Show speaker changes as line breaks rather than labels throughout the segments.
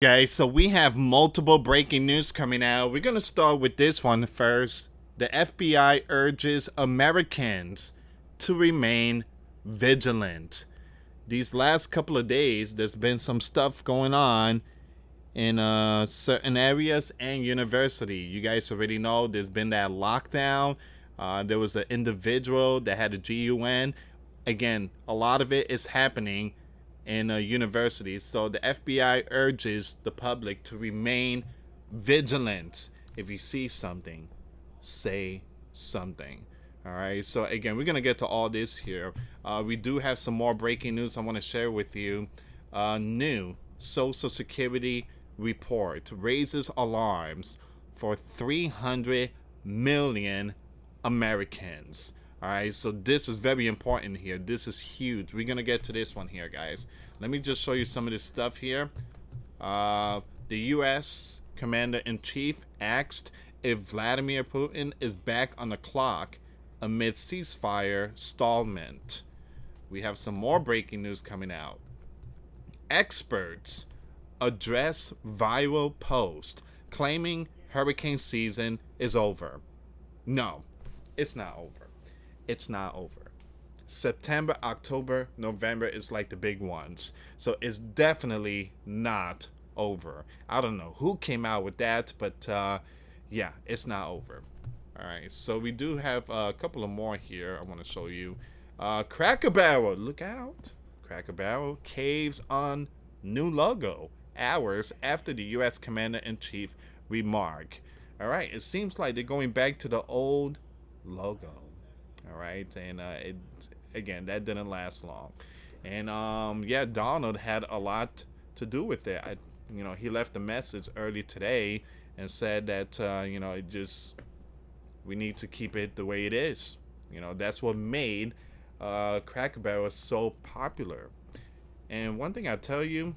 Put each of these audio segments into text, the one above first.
Guys, so we have multiple breaking news coming out. We're going to start with this one first. The FBI urges Americans to remain vigilant. These last couple of days, there's been some stuff going on in certain areas and university. You guys already know there's been that lockdown. There was an individual that had a GUN. Again, a lot of it is happening in universities. So the FBI urges the public to remain vigilant. If you see something, say something. All right. So again, we're gonna get to all this here. We do have some more breaking news I want to share with you. New Social Security report raises alarms for 300 million Americans. All right, so this is very important here. This is huge. We're gonna get to this one here, guys. Let me just show you some of this stuff here. The U.S. Commander in Chief asked if Vladimir Putin is back on the clock amid ceasefire stallment. We have some more breaking news coming out. Experts address viral post claiming hurricane season is over. No, it's not over. It's not over. September, October, November is like the big ones. So it's definitely not over. I don't know who came out with that, but yeah, it's not over. All right, so we do have a couple of more here I want to show you. Cracker Barrel, look out. Cracker Barrel caves on new logo hours after the U.S. Commander-in-Chief remark. All right, it seems like they're going back to the old logo. All right, and it again that didn't last long, and yeah, Donald had a lot to do with it. He left a message early today and said that it just we need to keep it the way it is. That's what made Cracker Barrel so popular. And one thing I tell you,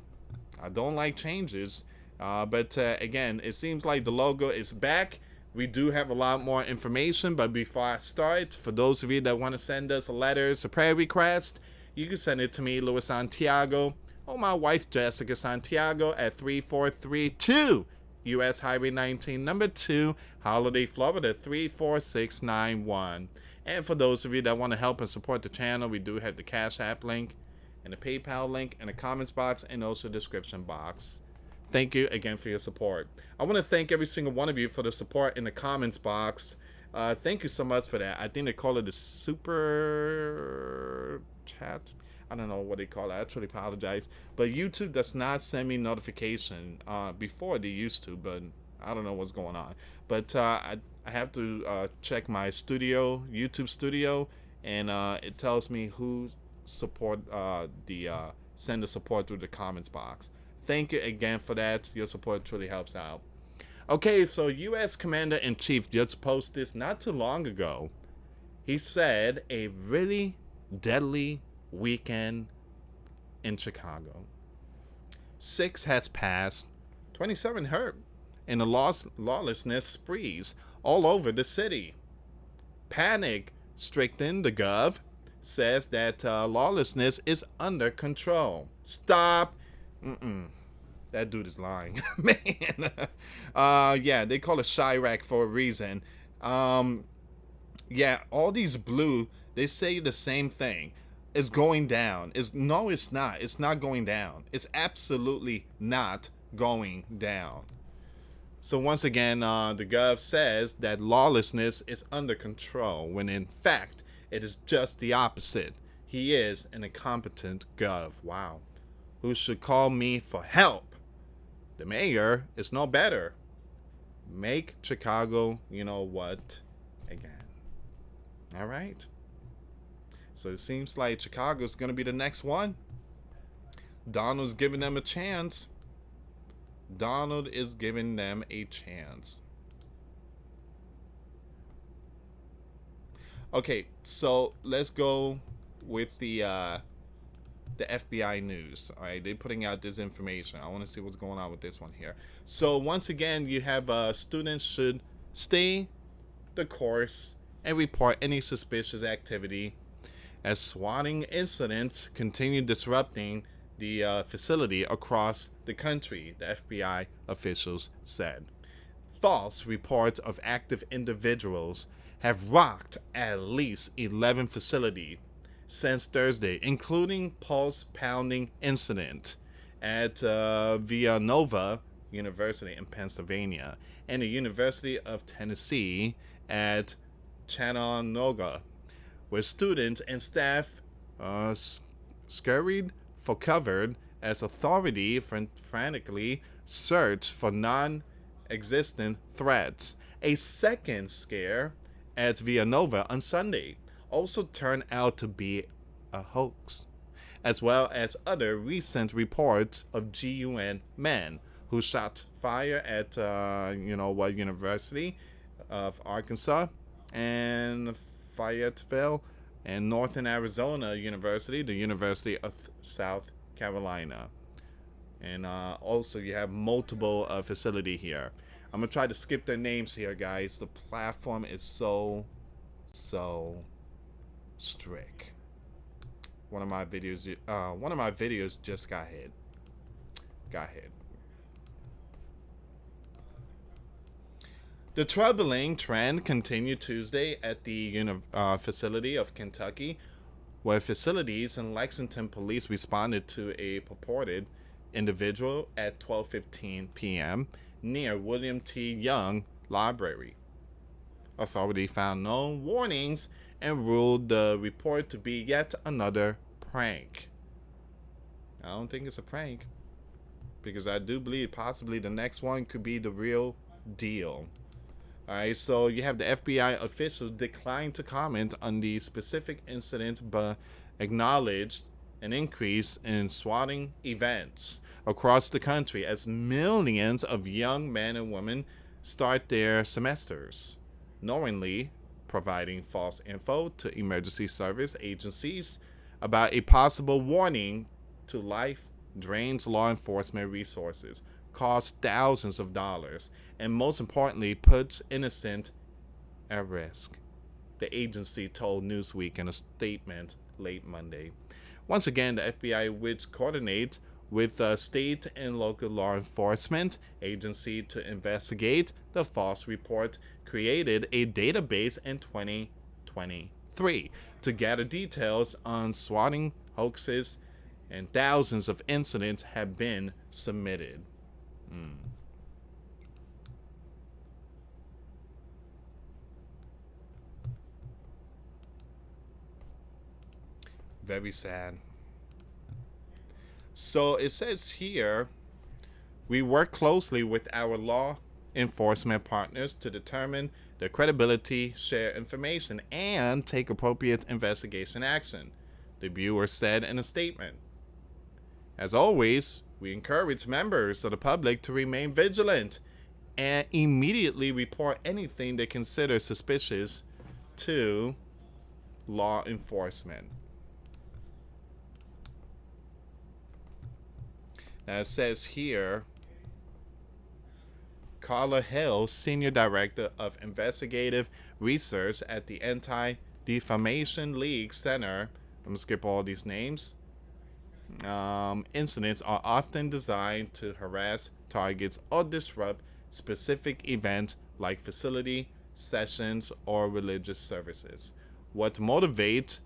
I don't like changes, but again, it seems like the logo is back. We do have a lot more information, but before I start, for those of you that want to send us letters, a prayer request, you can send it to me, US Santiago, or my wife, Jessica Santiago, at 3432 US Highway 19, number 2, Holiday, Florida, 34691. And for those of you that want to help and support the channel, we do have the Cash App link and the PayPal link in the comments box and also description box. Thank you again for your support. I want to thank every single one of you for the support in the comments box. Thank you so much for that. I think they call it a super chat. I don't know what they call it. I truly apologize. But YouTube does not send me notification. Before they used to, but I don't know what's going on. But I have to check my studio, YouTube studio, and it tells me who support send the support through the comments box. Thank you again for that. Your support truly helps out. Okay, so U.S. Commander-in-Chief just posted this not too long ago. He said a really deadly weekend in Chicago. 6 has passed, 27 hurt, and the lawlessness sprees all over the city. Panic stricken, the gov says that lawlessness is under control. Stop. That dude is lying. Man. Yeah, they call it Chirac for a reason. Yeah, all these blue, they say the same thing. It's going down. No, it's not. It's not going down. It's absolutely not going down. So once again, the gov says that lawlessness is under control, when in fact, it is just the opposite. He is an incompetent gov. Wow. Who should call me for help? The mayor is no better. Make Chicago, you know what, again. All right. So it seems like Chicago's going to be the next one. Donald's giving them a chance. Donald is giving them a chance. Okay, so let's go with the FBI news. All right, they're putting out this information. I want to see what's going on with this one here. So once again, you have students should stay the course and report any suspicious activity as swatting incidents continue disrupting the facility across the country, the FBI officials said. False reports of active individuals have rocked at least 11 facilities since Thursday, including pulse-pounding incident at Villanova University in Pennsylvania and the University of Tennessee at Chattanooga, where students and staff scurried for cover as authority frantically searched for non-existent threats. A second scare at Villanova on Sunday also turned out to be a hoax, as well as other recent reports of GUN men who shot fire at University of Arkansas and Fayetteville and Northern Arizona University, the University of South Carolina. And also you have multiple facility here. I'm going to try to skip their names here, guys. The platform is so strict. One of my videos just got hit. The troubling trend continued Tuesday at the facility of Kentucky, where facilities in Lexington police responded to a purported individual at 12:15 p.m. near William T. Young Library. Authority found no warnings and ruled the report to be yet another prank. I don't think it's a prank, because I do believe possibly the next one could be the real deal. Alright, so you have the FBI official declined to comment on the specific incident, but acknowledged an increase in swatting events across the country as millions of young men and women start their semesters, knowingly providing false info to emergency service agencies about a possible warning to life drains law enforcement resources, costs thousands of dollars, and most importantly, puts innocent at risk, the agency told Newsweek in a statement late Monday. Once again, the FBI, which coordinates with state and local law enforcement agency to investigate the false report, created a database in 2023 to gather details on swatting hoaxes, and thousands of incidents have been submitted. Very sad. So it says here, we work closely with our law enforcement partners to determine the credibility, share information, and take appropriate investigation action, the Bureau said in a statement. As always, we encourage members of the public to remain vigilant and immediately report anything they consider suspicious to law enforcement. Now it says here, Carla Hill, Senior Director of Investigative Research at the Anti-Defamation League Center. I'm going to skip all these names. Incidents are often designed to harass targets or disrupt specific events like facility, sessions, or religious services. What motivates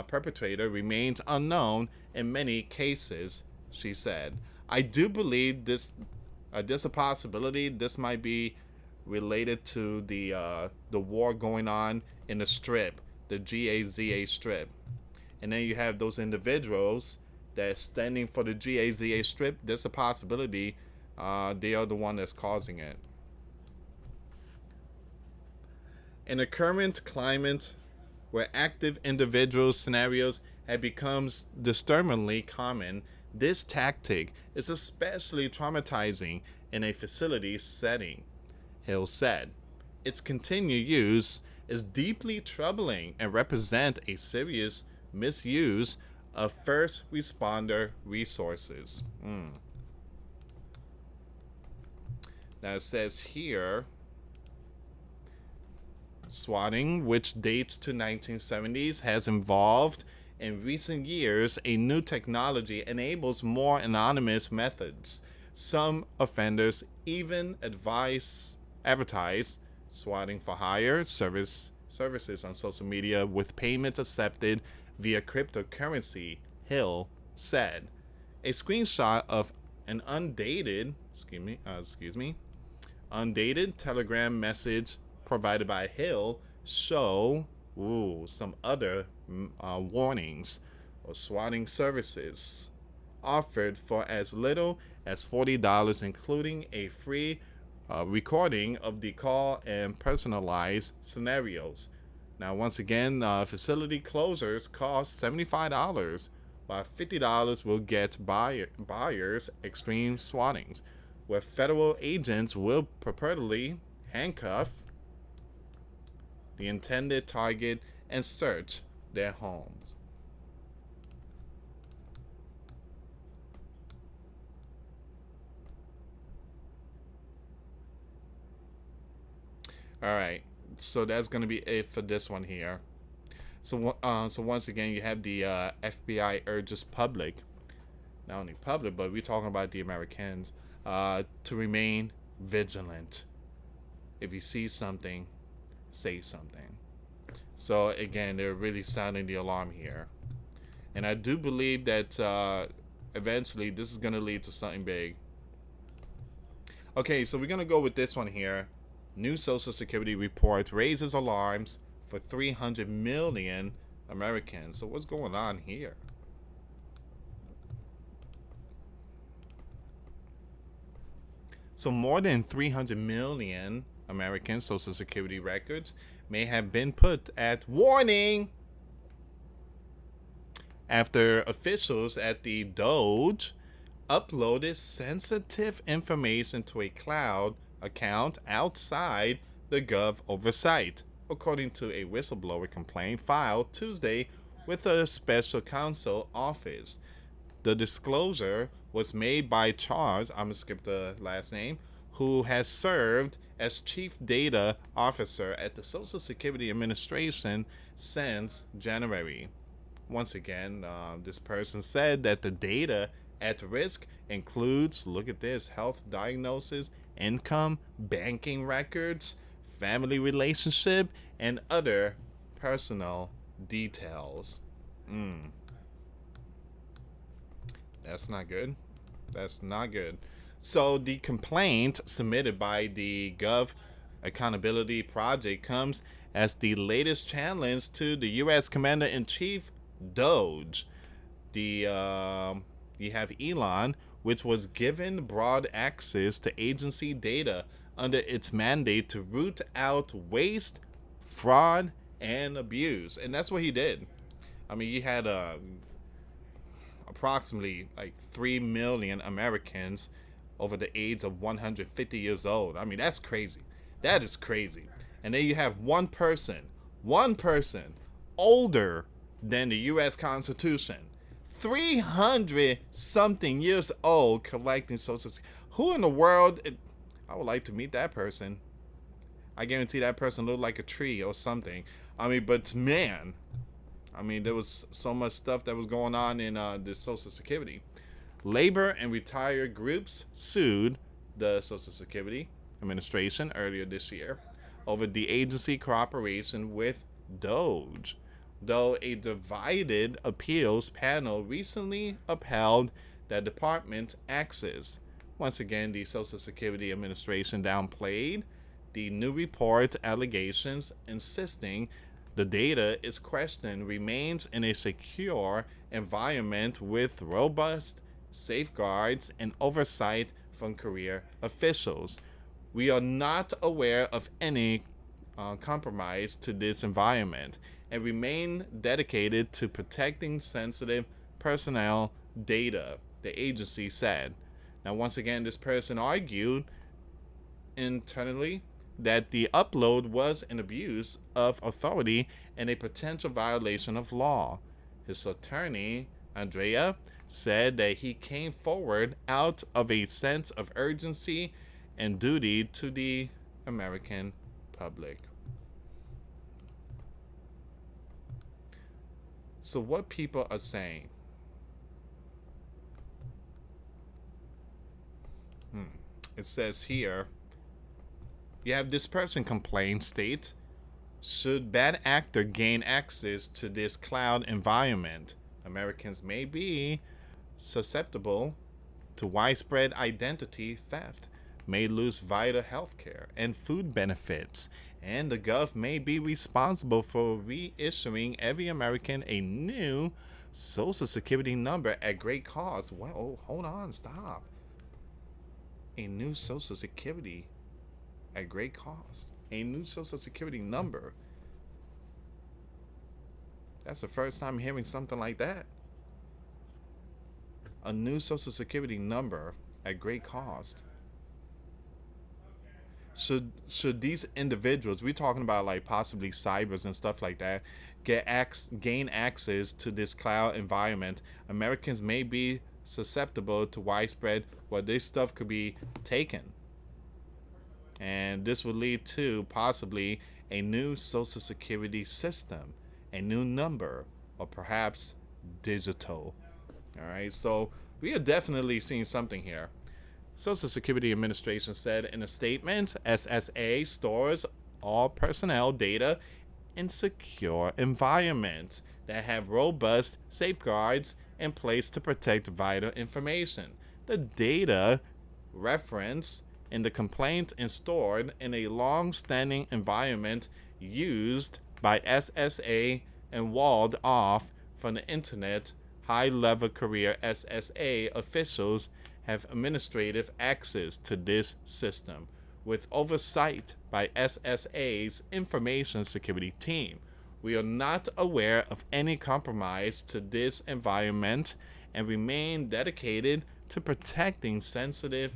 perpetrator remains unknown in many cases, she said. I do believe this a possibility. This might be related to the war going on in the strip, the GAZA strip. And then you have those individuals that are standing for the GAZA strip. There's a possibility they are the one that's causing it. In the current climate where active individual scenarios have become disturbingly common, this tactic is especially traumatizing in a facility setting, Hill said. Its continued use is deeply troubling and represents a serious misuse of first responder resources. Now it says here, swatting, which dates to 1970s, has evolved In recent years, a new technology enables more anonymous methods. Some offenders even advertise swatting for hire services on social media with payments accepted via cryptocurrency, Hill said. A screenshot of an undated Telegram message provided by Hill show some other warnings or swatting services offered for as little as $40, including a free recording of the call and personalized scenarios. Now, once again, facility closers cost $75, while $50 will get buyers extreme swattings, where federal agents will purportedly handcuff the intended target and search their homes. All right, so that's gonna be it for this one here. So once again, you have the FBI urges public, not only public, but we're talking about the Americans, to remain vigilant. If you see something, say something. So again, they're really sounding the alarm here, and I do believe that eventually this is gonna lead to something big. Okay, so we're gonna go with this one here. New Social Security report raises alarms for 300 million Americans. So what's going on here? So more than 300 million American Social Security records may have been put at warning after officials at the DOJ uploaded sensitive information to a cloud account outside the Gov oversight, according to a whistleblower complaint filed Tuesday with the special counsel office. The disclosure was made by Charles, I'm gonna skip the last name, who has served as chief data officer at the Social Security Administration since January. Once again, this person said that the data at risk includes, look at this, health diagnosis, income, banking records, family relationship, and other personal details. That's not good. That's not good. So the complaint submitted by the Gov Accountability Project comes as the latest challenge to the U.S. Commander-in-Chief, DOJ. You have Elon, which was given broad access to agency data under its mandate to root out waste, fraud, and abuse. And that's what he did. I mean, you had approximately like 3 million Americans over the age of 150 years old. I mean, that's crazy. That is crazy. And then you have one person older than the U.S. Constitution, 300 something years old, collecting social security. Who in the world? I would like to meet that person. I guarantee that person looked like a tree or something. I mean, but man, I mean, there was so much stuff that was going on in the Social Security. Labor and retired groups sued the Social Security Administration earlier this year over the agency cooperation with DOJ, though a divided appeals panel recently upheld the department's access. Once again, the Social Security Administration downplayed the new report allegations, insisting the data is questioned remains in a secure environment with robust safeguards and oversight from career officials. We are not aware of any compromise to this environment and remain dedicated to protecting sensitive personnel data, the agency said. Now, once again, this person argued internally that the upload was an abuse of authority and a potential violation of law. His attorney, Andrea, said that he came forward out of a sense of urgency and duty to the American public. So what people are saying, it says here, you have this person complain state, should bad actor gain access to this cloud environment, Americans may be susceptible to widespread identity theft, may lose vital health care and food benefits, and the Gov may be responsible for reissuing every American a new Social Security number at great cost. Well, hold on, stop. A new Social Security at great cost. A new Social Security number. That's the first time hearing something like that. A new Social Security number at great cost. Should these individuals, we're talking about like possibly cybers and stuff like that, gain access to this cloud environment, Americans may be susceptible to widespread where this stuff could be taken. And this would lead to possibly a new Social Security system, a new number, or perhaps digital. All right, so we are definitely seeing something here. Social Security Administration said in a statement, SSA stores all personnel data in secure environments that have robust safeguards in place to protect vital information. The data referenced in the complaint and stored in a long-standing environment used by SSA and walled off from the internet. High-level career SSA officials have administrative access to this system, with oversight by SSA's information security team. We are not aware of any compromise to this environment and remain dedicated to protecting sensitive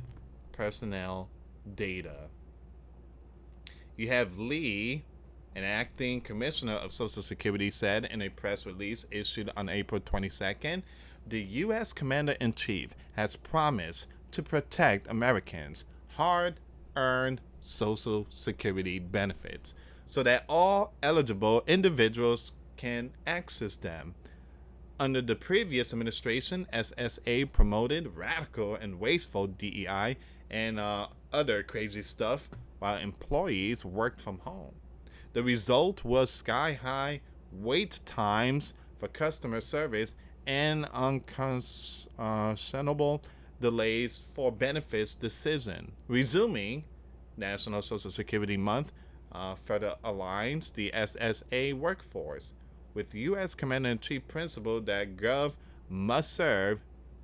personnel data. You have Lee, an acting commissioner of Social Security, said in a press release issued on April 22nd, the U.S. Commander-in-Chief has promised to protect Americans' hard-earned Social Security benefits so that all eligible individuals can access them. Under the previous administration, SSA promoted radical and wasteful DEI and other crazy stuff while employees worked from home. The result was sky-high wait times for customer service and unconscionable delays for benefits decision. Resuming National Social Security Month further aligns the SSA workforce with U.S. Commander-in-Chief principle that Gov must serve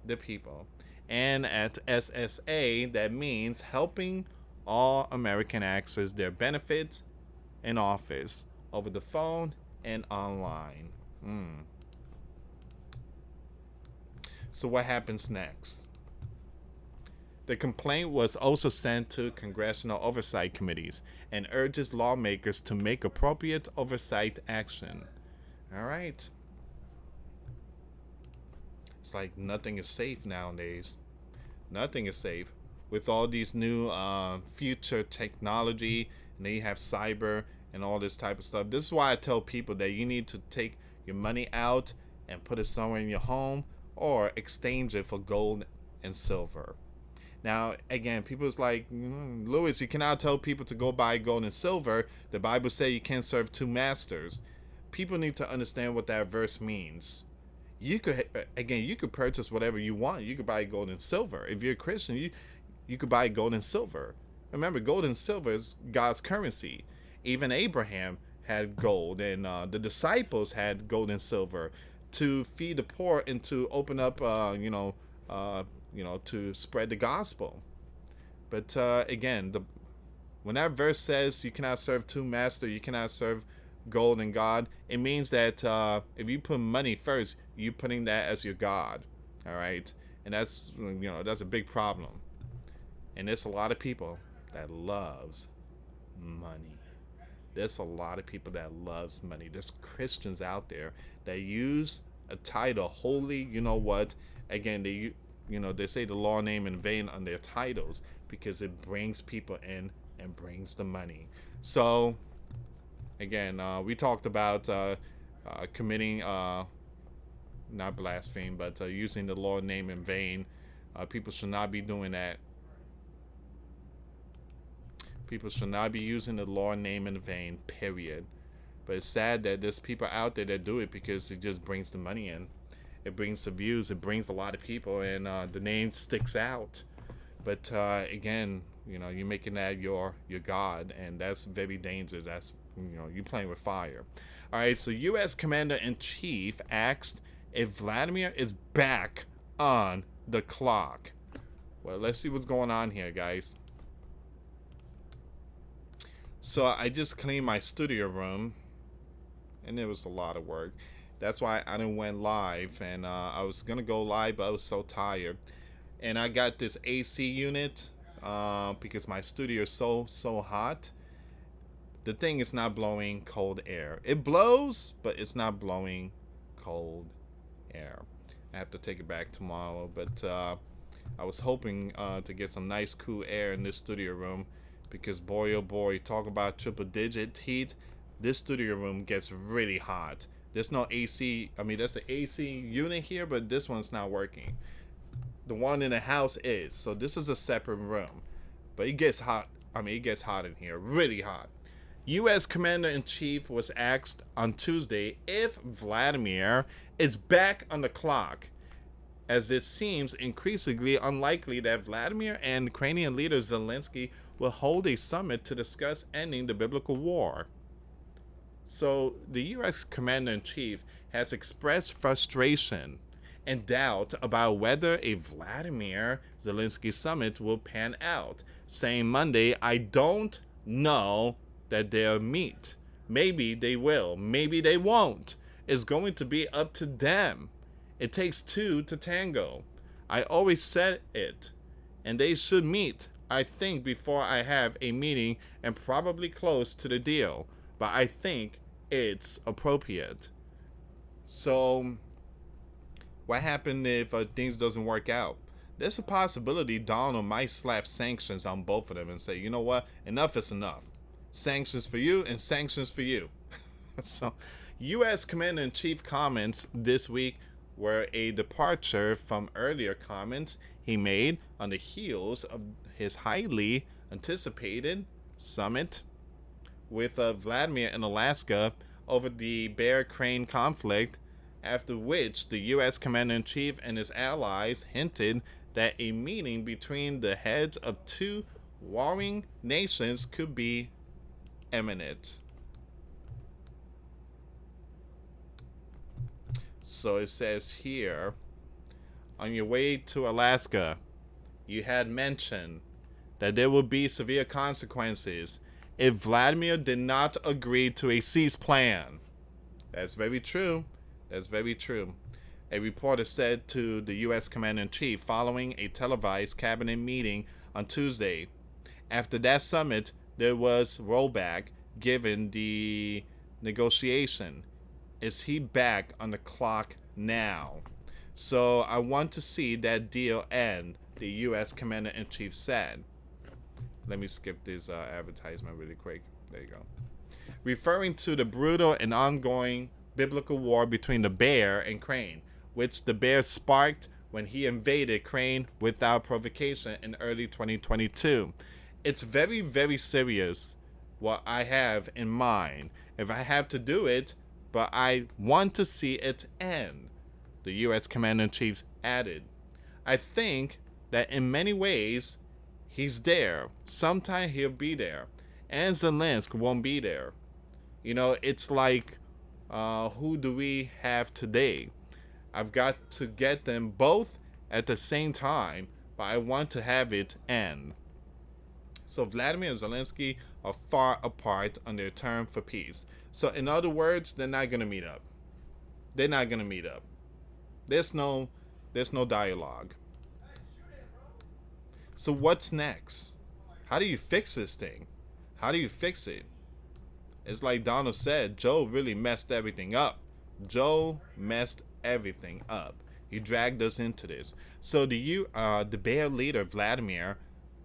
the people. And at SSA, that means helping all Americans access their benefits in office, over the phone, and online. So what happens next? The complaint was also sent to congressional oversight committees and urges lawmakers to make appropriate oversight action. All right. It's like nothing is safe nowadays. Nothing is safe. With all these new future technology, and then you have cyber and all this type of stuff. This is why I tell people that you need to take your money out and put it somewhere in your home or exchange it for gold and silver. Now, again, people's like, Louis, you cannot tell people to go buy gold and silver. The Bible says you can't serve two masters. People need to understand what that verse means. You could purchase whatever you want. You could buy gold and silver. If you're a Christian, you could buy gold and silver. Remember, gold and silver is God's currency. Even Abraham had gold, and the disciples had gold and silver to feed the poor and to open up, to spread the gospel. But again, when that verse says you cannot serve two masters, you cannot serve gold and God, it means that if you put money first, you're putting that as your God. All right, and that's a big problem. And there's a lot of people that loves money. There's a lot of people that loves money. There's Christians out there that use a title holy. You know what? Again, they say the law name in vain on their titles because it brings people in and brings the money. So again, we talked about committing not blaspheme, but using the Lord name in vain. People should not be doing that. People should not be using the Lord name in vain, period. But it's sad that there's people out there that do it because it just brings the money in. It brings the views. It brings a lot of people, and the name sticks out. But again, you're making that your God, and that's very dangerous. That's you're playing with fire. All right, so U.S. Commander-in-Chief asked if Vladimir is back on the clock. Well, let's see what's going on here, guys. So I just cleaned my studio room, and it was a lot of work. That's why I didn't went live, and I was gonna go live, but I was so tired. And I got this AC unit because my studio is so hot. The thing is not blowing cold air. It blows, but it's not blowing cold air. I have to take it back tomorrow, but I was hoping to get some nice cool air in this studio room, because boy oh boy, talk about triple digit heat. This studio room gets really hot. There's no AC. I mean, there's an AC unit here, but this one's not working. The one in the house is. So this is a separate room. But it gets hot. I mean, it gets hot in here. Really hot. U.S. Commander-in-Chief was asked on Tuesday if Vladimir is back on the clock, as it seems increasingly unlikely that Vladimir and Ukrainian leader Zelensky will hold a summit to discuss ending the biblical war. So the U.S. Commander-in-Chief has expressed frustration and doubt about whether a Vladimir Zelensky summit will pan out, saying Monday, "I don't know that they'll meet. Maybe they will, maybe they won't. It's going to be up to them. It takes two to tango. I always said it, and they should meet, I think, before I have a meeting, and probably close to the deal, but I think it's appropriate." So what happened if things doesn't work out? There's a possibility Donald might slap sanctions on both of them and say, you know what, enough is enough. Sanctions for you and sanctions for you. So U.S. Commander-in-Chief comments this week were a departure from earlier comments he made on the heels of his highly anticipated summit with Vladimir in Alaska over the Bear Crane conflict, after which the U.S. Commander-in-Chief and his allies hinted that a meeting between the heads of two warring nations could be imminent. So it says here, on your way to Alaska, you had mentioned that there will be severe consequences if Vladimir did not agree to a cease plan. That's very true. That's very true. A reporter said to the U.S. Commander-in-Chief following a televised cabinet meeting on Tuesday. After that summit, there was rollback given the negotiation. Is he back on the clock now? So I want to see that deal end, the U.S. Commander-in-Chief said. Let me skip this advertisement really quick. There you go. Referring to the brutal and ongoing biblical war between the bear and crane, which the bear sparked when he invaded crane without provocation in early 2022. It's very, very serious what I have in mind. If I have to do it, but I want to see it end, the U.S. Commander-in-Chief added. I think that in many ways, he's there. Sometime he'll be there. And Zelensky won't be there. You know, it's like, who do we have today? I've got to get them both at the same time, but I want to have it end. So Vladimir and Zelensky are far apart on their term for peace. So in other words, they're not going to meet up. They're not going to meet up. There's no dialogue. So what's next? How do you fix this thing? How do you fix it? It's like Donald said, Joe really messed everything up. Joe messed everything up. He dragged us into this. So the bear leader, Vladimir,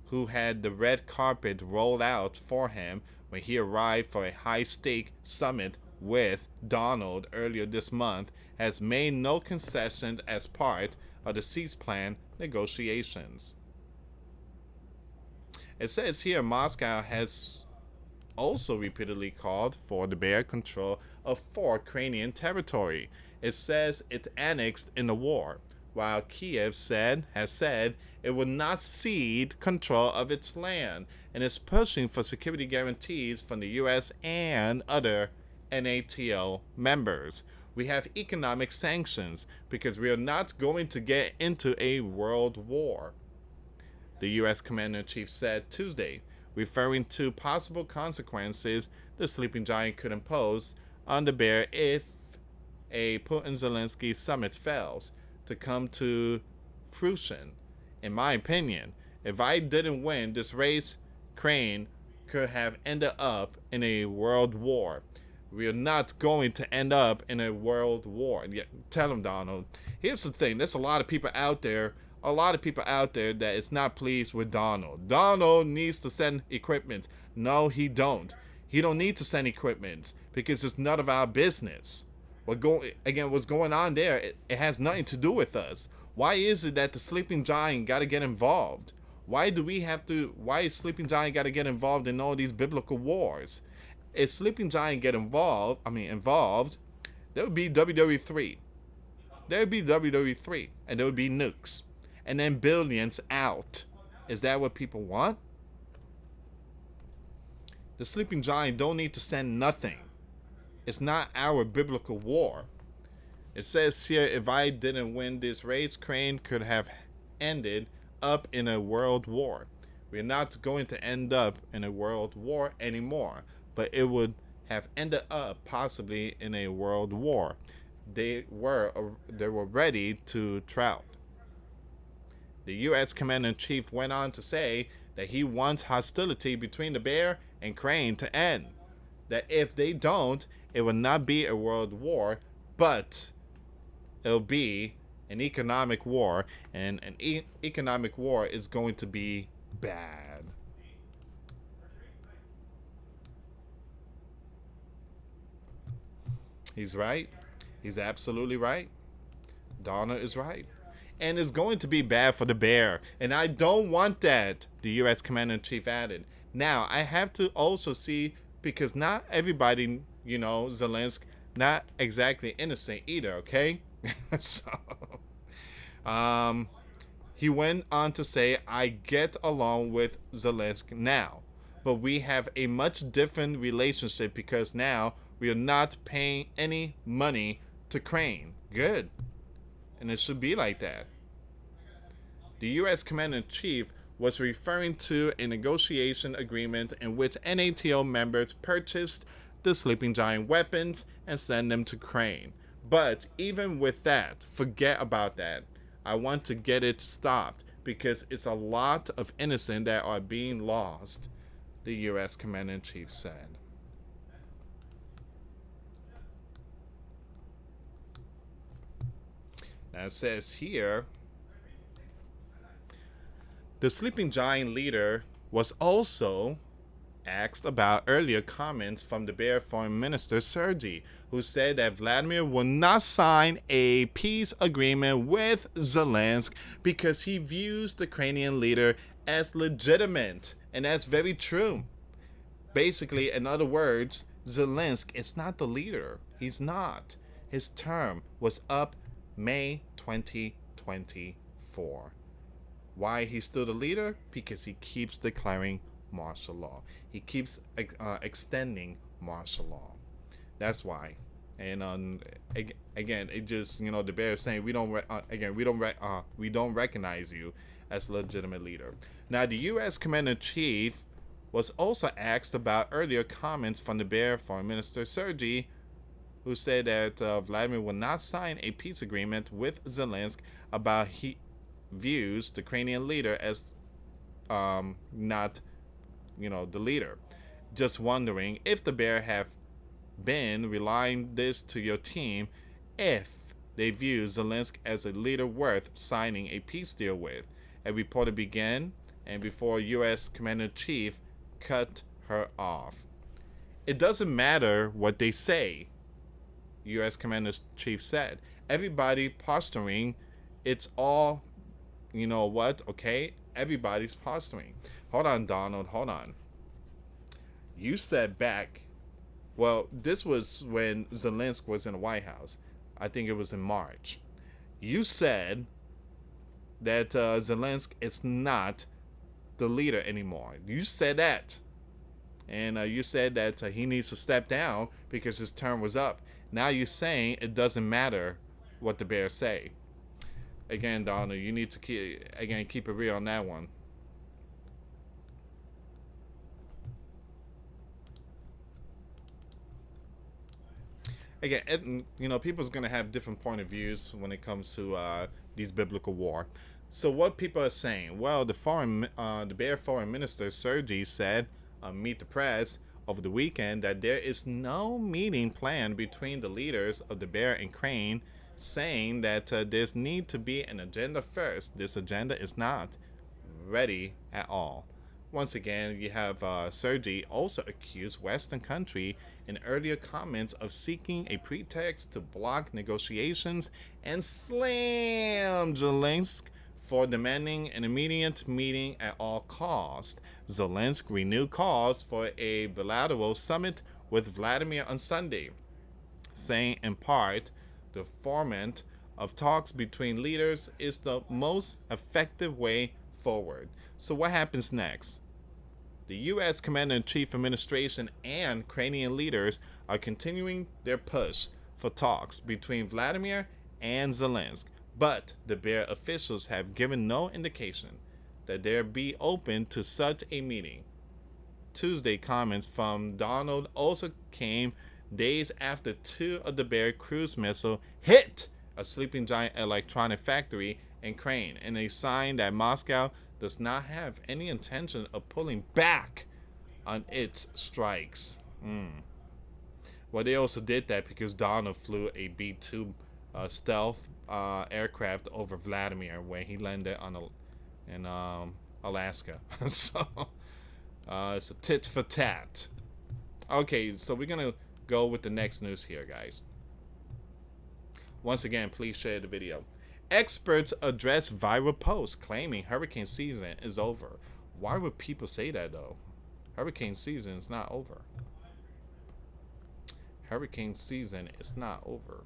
who had the red carpet rolled out for him when he arrived for a high-stake summit with Donald earlier this month has made no concession as part of the cease plan negotiations. It says here Moscow has also repeatedly called for the bare control of 4 Ukrainian territory. It says it annexed in the war, while Kiev has said it will not cede control of its land and is pushing for security guarantees from the US and other NATO members. We have economic sanctions because we are not going to get into a world war, the U.S. Commander-in-Chief said Tuesday, referring to possible consequences the sleeping giant could impose on the bear if a Putin-Zelensky summit fails to come to fruition. In my opinion, if I didn't win this race, Ukraine could have ended up in a world war. We are not going to end up in a world war. Yeah, tell him, Donald. Here's the thing. There's a lot of people out there that is not pleased with Donald. Donald needs to send equipment. No, he don't. He don't need to send equipment because it's none of our business. What's going on there, it has nothing to do with us. Why is it that the sleeping giant got to get involved? Why is sleeping giant got to get involved in all these biblical wars? If sleeping giant get involved, there would be WWE3. There would be WWE3, and there would be nukes, and then billions out. Is that what people want? The sleeping giant don't need to send nothing. It's not our biblical war. It says here, if I didn't win this race, Ukraine could have ended up in a world war. We're not going to end up in a world war anymore, but it would have ended up possibly in a world war. They were ready to trout. The U.S. Commander-in-Chief went on to say that he wants hostility between the bear and Ukraine to end. That if they don't, it will not be a world war, but it'll be an economic war, and an economic war is going to be bad. He's right. He's absolutely right. Donna is right. And it's going to be bad for the bear. And I don't want that, the U.S. Commander-in-Chief added. Now, I have to also see, because not everybody, Zelensky, not exactly innocent either, okay? So, he went on to say, I get along with Zelensky now, but we have a much different relationship because now we are not paying any money to Crane. Good. And it should be like that. The U.S. Commander-in-Chief was referring to a negotiation agreement in which NATO members purchased the sleeping giant weapons and sent them to Crane. But even with that, forget about that. I want to get it stopped because it's a lot of innocent that are being lost, the U.S. Commander-in-Chief said. Now it says here, the sleeping giant leader was also asked about earlier comments from the Bear Foreign Minister Sergei, who said that Vladimir will not sign a peace agreement with Zelensky because he views the Ukrainian leader as legitimate. And that's very true. Basically, in other words, Zelensky is not the leader. He's not. His term was up May 2024. Why he's still the leader? Because he keeps declaring martial law. He keeps extending martial law. That's why. And again, it just the bear is saying we don't recognize you as a legitimate leader. Now the U.S. Commander-in-Chief was also asked about earlier comments from the Bear Foreign Minister Sergei, who said that Vladimir will not sign a peace agreement with Zelensky about he views the Ukrainian leader as not the leader. Just wondering if the Bear have been relying this to your team if they view Zelensky as a leader worth signing a peace deal with. A reporter began, and before U.S. Commander-in-Chief cut her off. It doesn't matter what they say, U.S. Commander-in-Chief said. Everybody posturing, it's all, you know what, okay? Everybody's posturing. Hold on, Donald, hold on. You said back, well, this was when Zelensky was in the White House. I think it was in March. You said that Zelensky is not the leader anymore. You said that. And you said that he needs to step down because his term was up. Now you're saying it doesn't matter what the Bears say. Again, Donald, you need to keep it real on that one. Again, people's gonna have different point of views when it comes to these biblical war. So what people are saying? Well, the Bear Foreign Minister Sergey said Meet the Press over the weekend that there is no meeting planned between the leaders of the Bear and Crane, saying that there's need to be an agenda first. This agenda is not ready at all. Once again, you have Sergey also accused Western country in earlier comments of seeking a pretext to block negotiations and slam Zelensky for demanding an immediate meeting at all costs. Zelensky renewed calls for a bilateral summit with Vladimir on Sunday, saying in part, the format of talks between leaders is the most effective way forward. So what happens next? The U.S. Commander-in-Chief administration and Ukrainian leaders are continuing their push for talks between Vladimir and Zelensky, but the Bear officials have given no indication that they'll be open to such a meeting. Tuesday comments from Donald also came days after two of the Bear cruise missiles hit a sleeping giant electronic factory in Ukraine, and a sign that Moscow does not have any intention of pulling back on its strikes. Well, they also did that because Donald flew a B-2 stealth aircraft over Vladimir when he landed in Alaska. So it's a tit for tat. Okay, so we're going to go with the next news here, guys. Once again, please share the video. Experts address viral posts claiming hurricane season is over. Why would people say that, though? Hurricane season is not over. Hurricane season is not over.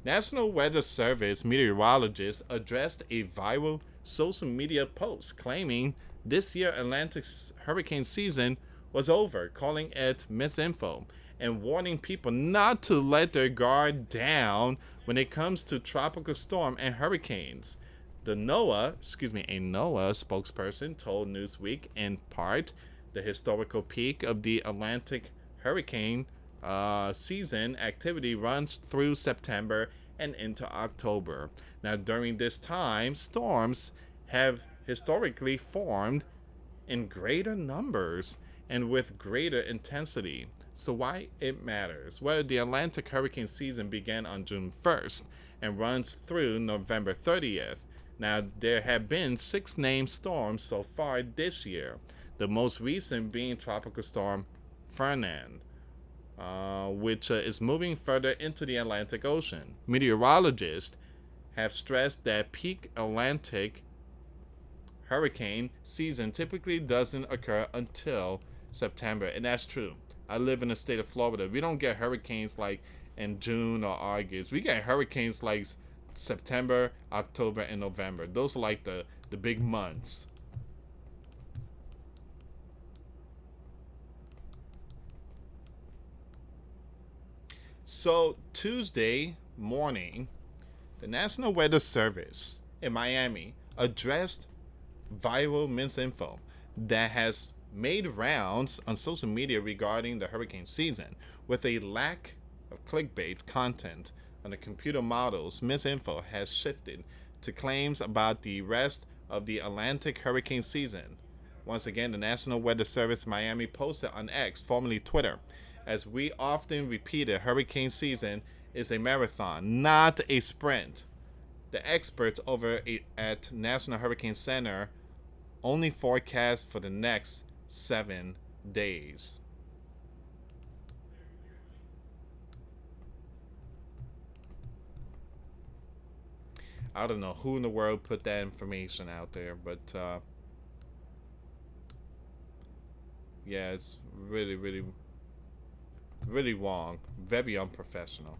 National Weather Service meteorologists addressed a viral social media post claiming this year Atlantic's hurricane season was over, calling it misinfo, and warning people not to let their guard down when it comes to tropical storm and hurricanes. A NOAA spokesperson told Newsweek in part the historical peak of the Atlantic hurricane season activity runs through September and into October. Now, during this time, storms have historically formed in greater numbers and with greater intensity. So why it matters? Well, the Atlantic hurricane season began on June 1st and runs through November 30th. Now, there have been 6 named storms so far this year, the most recent being Tropical Storm Fernand, which is moving further into the Atlantic Ocean. Meteorologists have stressed that peak Atlantic hurricane season typically doesn't occur until September, and that's true. I live in the state of Florida. We don't get hurricanes like in June or August. We get hurricanes like September, October, and November. Those are like the big months. So Tuesday morning, the National Weather Service in Miami addressed viral misinfo that has made rounds on social media regarding the hurricane season. With a lack of clickbait content on the computer models, misinfo has shifted to claims about the rest of the Atlantic hurricane season. Once again, the National Weather Service Miami posted on X, formerly Twitter, as we often repeated, hurricane season is a marathon, not a sprint. The experts over at National Hurricane Center only forecast for the next 7 days. I don't know who in the world put that information out there, but yeah, it's really, really, really wrong. Very unprofessional.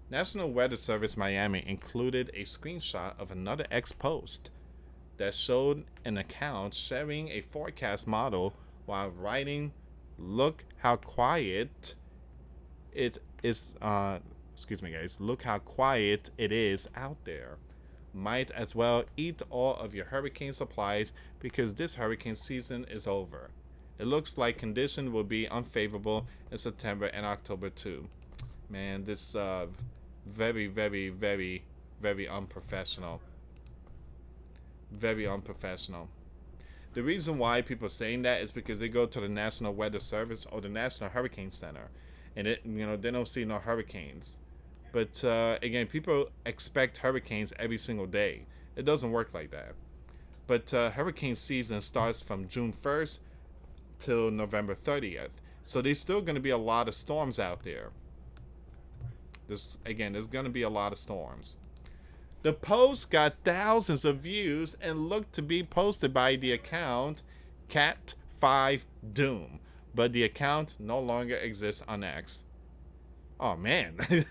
National Weather Service Miami included a screenshot of another X post that showed an account sharing a forecast model while writing, "Look how quiet it is." Excuse me, guys. Look how quiet it is out there. Might as well eat all of your hurricane supplies because this hurricane season is over. It looks like conditions will be unfavorable in September and October too. Man, this very, very, very, very unprofessional. Very unprofessional. The reason why people are saying that is because they go to the National Weather Service or the National Hurricane Center, and they don't see no hurricanes. But again, people expect hurricanes every single day. It doesn't work like that. But hurricane season starts from June 1st till November 30th. So there's still going to be a lot of storms out there. There's going to be a lot of storms. The post got thousands of views and looked to be posted by the account Cat5Doom, but the account no longer exists on X. Oh man.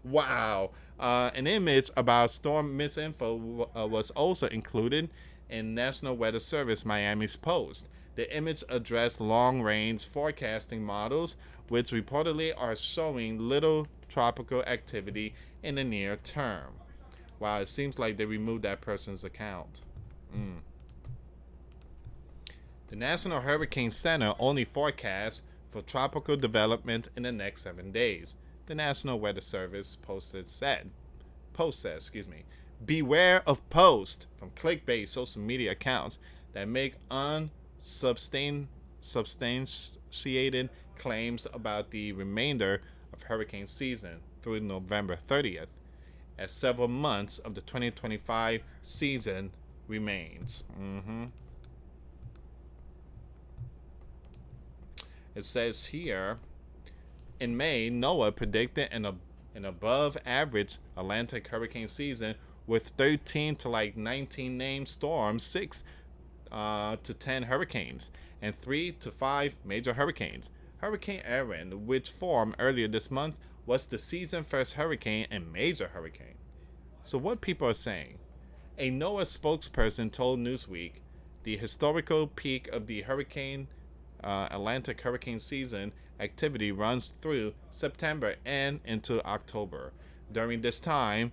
Wow. An image about storm misinfo was also included in National Weather Service Miami's post. The image addressed long-range forecasting models, which reportedly are showing little tropical activity in the near term. Wow, it seems like they removed that person's account. The National Hurricane Center only forecasts for tropical development in the next 7 days. The National Weather Service post says, beware of posts from clickbait social media accounts that make unsubstantiated claims about the remainder of hurricane season through November 30th, as several months of the 2025 season remains. It says here, in May, NOAA predicted an above average Atlantic hurricane season with 13 to 19 named storms, 6 to 10 hurricanes, and 3 to 5 major hurricanes. Hurricane Erin, which formed earlier this month, was the season first hurricane and major hurricane. So what people are saying? A NOAA spokesperson told Newsweek the historical peak of the Atlantic hurricane season activity runs through September and into October. During this time,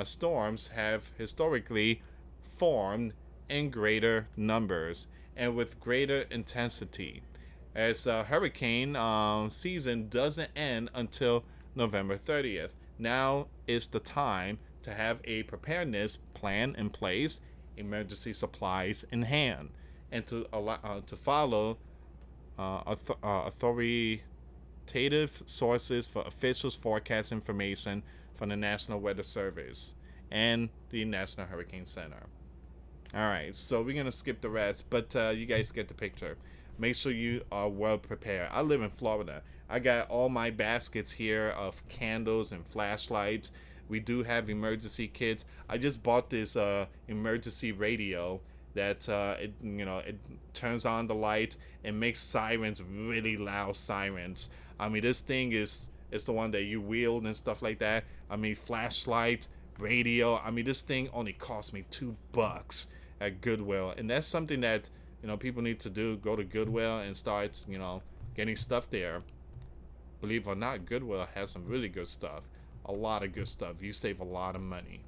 storms have historically formed in greater numbers and with greater intensity, as hurricane season doesn't end until November 30th. Now is the time to have a preparedness plan in place, emergency supplies in hand, and to follow authoritative sources for officials forecast information from the National Weather Service and the National Hurricane Center. Alright, so we're going to skip the rest, but you guys get the picture. Make sure you are well prepared. I live in Florida. I got all my baskets here of candles and flashlights. We do have emergency kits. I just bought this emergency radio that it turns on the light and makes sirens, really loud sirens. I mean, this thing is the one that you wield and stuff like that. I mean, flashlight, radio. I mean, this thing only cost me $2 at Goodwill, and that's something that people need to do. Go to Goodwill and start getting stuff there. Believe it or not, Goodwill has some really good stuff. A lot of good stuff. You save a lot of money.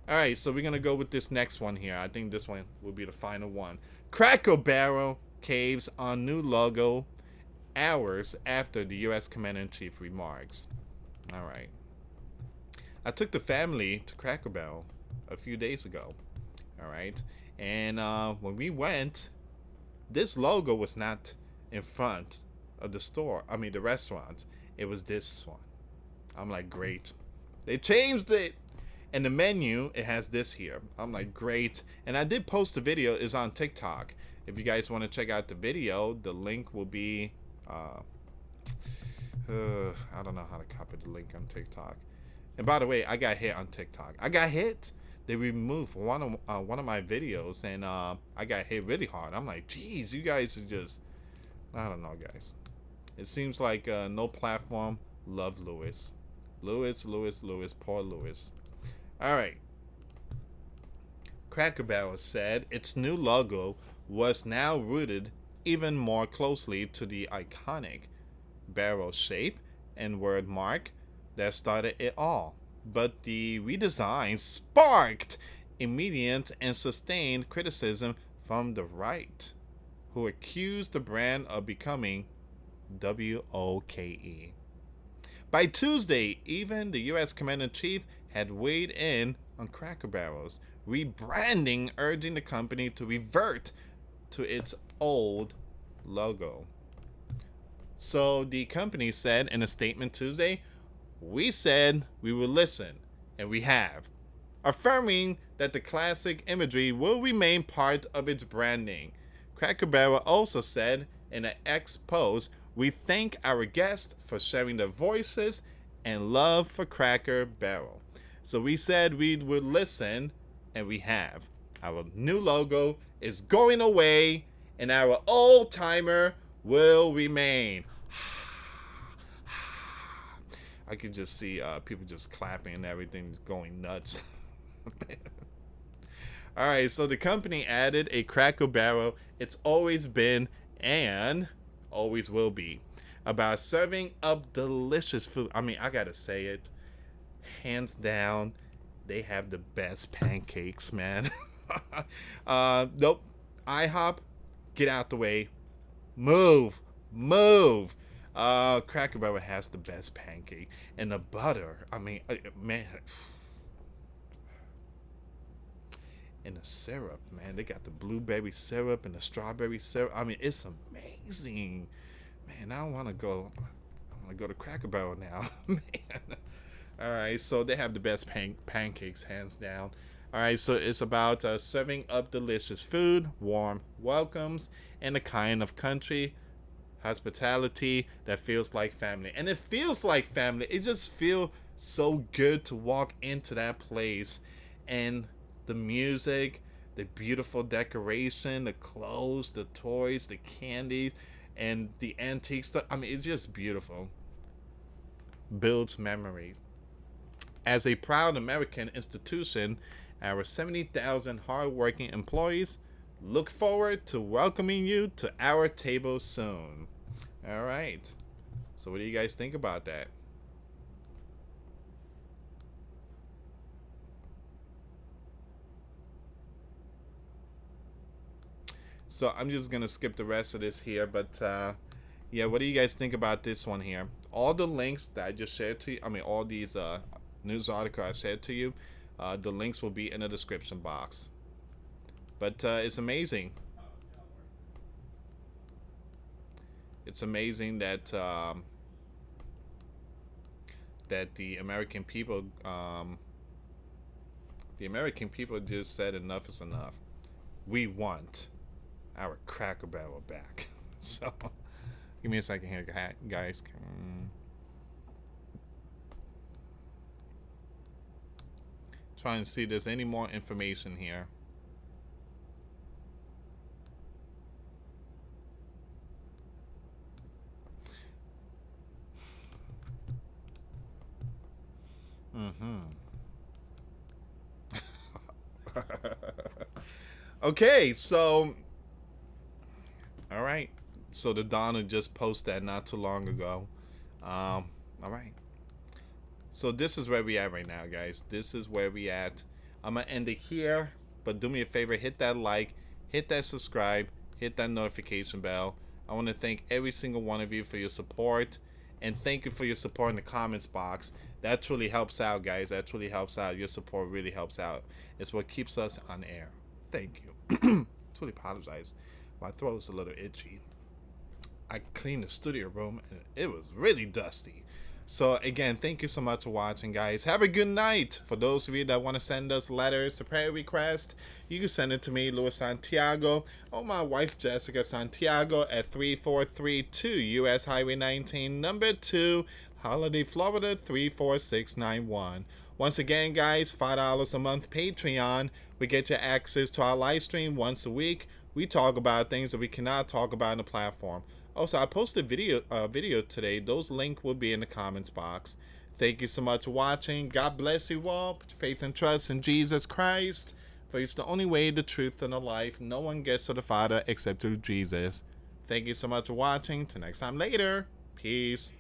Alright, so we're going to go with this next one here. I think this one will be the final one. Cracker Barrel caves on new logo hours after the U.S. Commander-in-Chief remarks. Alright. I took the family to Cracker Barrel a few days ago. Alright. And when we went, this logo was not in front of the store. I mean, the restaurant. It was this one. I'm like, great. They changed it. And the menu, it has this here. I'm like, great. And I did post the video. It's on TikTok. If you guys want to check out the video, the link will be... I don't know how to copy the link on TikTok. And by the way, I got hit on TikTok. I got hit. They removed one of my videos, and I got hit really hard. I'm like, geez, you guys are just, I don't know, guys. It seems like no platform loved Lewis. Lewis, poor Lewis. All right. Cracker Barrel said its new logo was now rooted even more closely to the iconic barrel shape and word mark that started it all. But the redesign sparked immediate and sustained criticism from the right, who accused the brand of becoming WOKE. By Tuesday, even the U.S. Commander-in-Chief had weighed in on Cracker Barrel's rebranding, urging the company to revert to its old logo. So the company said in a statement Tuesday, "We said we would listen, and we have," affirming that the classic imagery will remain part of its branding. Cracker Barrel also said in an X post, "We thank our guests for sharing their voices and love for Cracker Barrel." So we said we would listen, and we have. Our new logo is going away, and our old timer will remain. I could just see people just clapping and everything going nuts. All right, so the company added a Cracker Barrel. It's always been and always will be about serving up delicious food. I mean, I gotta say it, hands down, they have the best pancakes, man. Nope, IHOP, get out the way, move. Cracker Barrel has the best pancake, and the butter. I mean, man, and the syrup, man. They got the blueberry syrup and the strawberry syrup. I mean, it's amazing, man. I want to go. I want to go to Cracker Barrel now, man. All right, so they have the best pancakes, hands down. All right, so it's about serving up delicious food, warm welcomes, and the kind of country hospitality that feels like family. And it feels like family. It just feels so good to walk into that place, and the music, the beautiful decoration, the clothes, the toys, the candies, and the antique stuff. I mean, it's just beautiful. Builds memories. As a proud American institution, our 70,000 hardworking employees look forward to welcoming you to our table soon. All right. So what do you guys think about that? So I'm just going to skip the rest of this here. But yeah, what do you guys think about this one here? All the links that I just shared to you, I mean, all these news articles I shared to you, the links will be in the description box. But it's amazing. It's amazing that that the American people just said enough is enough. We want our Cracker Barrel back. So, give me a second here, guys. Trying to see if there's any more information here. Okay, so all right. So the Donna just posted that not too long ago. All right. So this is where we at right now, guys. This is where we at. I'm gonna end it here, but do me a favor, hit that like, hit that subscribe, hit that notification bell. I want to thank every single one of you for your support, and thank you for your support in the comments box. That truly helps out, guys. That truly helps out. Your support really helps out. It's what keeps us on air. Thank you. Truly apologize. My throat is a little itchy. I cleaned the studio room and it was really dusty. So again, thank you so much for watching, guys. Have a good night. For those of you that want to send us letters to prayer request, you can send it to me, Luis Santiago, or my wife, Jessica Santiago, at 3432 US Highway 19, number 2, Holiday Florida 34691. Once again, guys, $5 a month Patreon. We get you access to our live stream once a week. We talk about things that we cannot talk about on the platform. Also, I posted video today. Those links will be in the comments box. Thank you so much for watching. God bless you all. Put faith and trust in Jesus Christ. For it's the only way, the truth, and the life. No one gets to the Father except through Jesus. Thank you so much for watching. Till next time later. Peace.